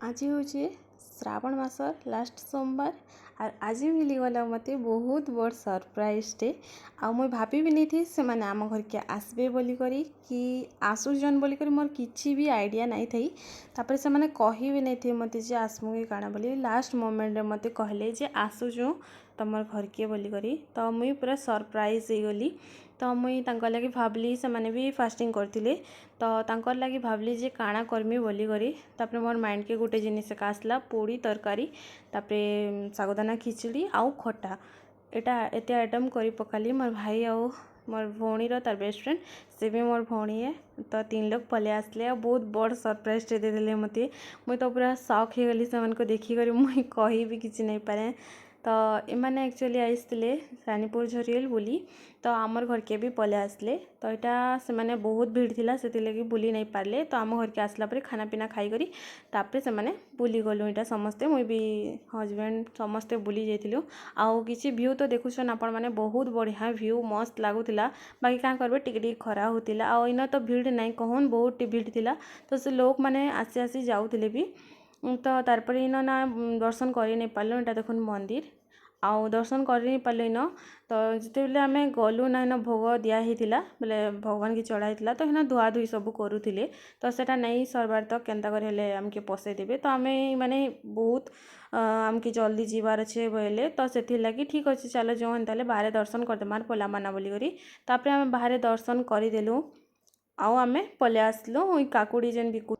आज हूँ श्रावण मासर लास्ट सोमवार और आज मिलगला मत बहुत बड़ सरप्राइजटे आ मुई भाभी भी नहीं थी से माने आम घर के आसबे बोली करी कि आसुजन बोली करी मोर किछि भी आइडिया नहीं थी। तापर से माने कही भी नहीं थी मते जे आसमु कि काना बोली लास्ट मोमेंट रे मते कहले जे आसुजु तमर घर के बोली करी तो मुई पूरा सरप्राइज हो गली। तो मुई तांकर लगी भाबली से माने भी फास्टिंग करथिले तो तांकर लगी भाबली जे काना करमी बोली करी। तापर मोर माइंड के गोटे जिनिस आसला पोड़ी तरकारी तापर सागदाना खिचड़ी आउ खटा एटा एते आइटम करी पकाली। मोर भाई आउ मोर भौणीर तार बेस्ट फ्रेंड से भी मोर भौणी है तो 3 लोग पले आसले बहुत बड़ सरप्राइज दे देले मते। मुई तो पूरा शॉक हो गली से मानको देखी करी मुई कही भी किछि नहीं पारे। तो एमाने एक्चुअली आइसले रानीपुर झरियल बोली तो आमर घर के भी पले आसले तो यहाँ से माने बहुत भीड़ थिला से लगी बुली नहीं पारले। तो आम घर के आसला पर खाना पीना खाई करी तापर से माने बुली गलु यहाँ समस्ते मुई भी हजबैंड समस्ते बुली जाइलु। आउ किसी व्यू तो देखुछन आपण माने बहुत बढ़िया व्यू मस्त लागुला बाकी क्या करबे टिके खरा होतिला आ इन तो भीड़ नहीं कहन बहुत भीड़ थिला तो से लोक माने आसी आसी जाउथिले भी। तो तारपर इन ना दर्शन कर नहीं पार्लु यहाँ देखुन मंदिर आउ दर्शन कर नहीं पार्लु इन तो जिते आम गलु ना इन भोग दिया बोले भगवान की चढ़ाई तो इन धुआ धुई सब करुले तो सेटा नहीं सरबार तक केन्ता कर आमके पसई देबे तो आम माने बहुत आमके जल्दी जीवार अच्छे बोले तो से लगी ठीक अच्छे चलो जो हेल्ले बाहर दर्शन करदेमार पला माना बोलिकी तापर आम बाहर दर्शन करदेलु आउ आम पले आसलु काकुड़ी जेन बिकु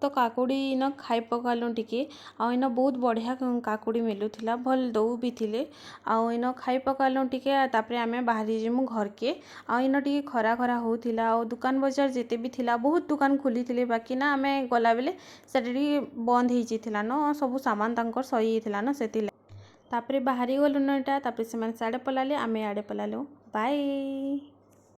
तो काकुड़ी इन खाई पकालु टिके आउ इन बहुत बढ़िया काकुड़ी मिलूला भल दौ भी थिले आउ इन खाई पकालु टिके तापर आम बाहरी जिमु घर के आउ इन टिके खरा खरा होतिला आउ दुकान बजार जेते भी थिला बहुत दुकान खुली थिले बाकी ना आम गला बेले सेठी बंद हो जाइथिला न सब सामान तांकर सही होइथिला न सेति तापर बाहरी गलु न एटा तापर से माने साडे पलाले आम आडे पलालु बाय।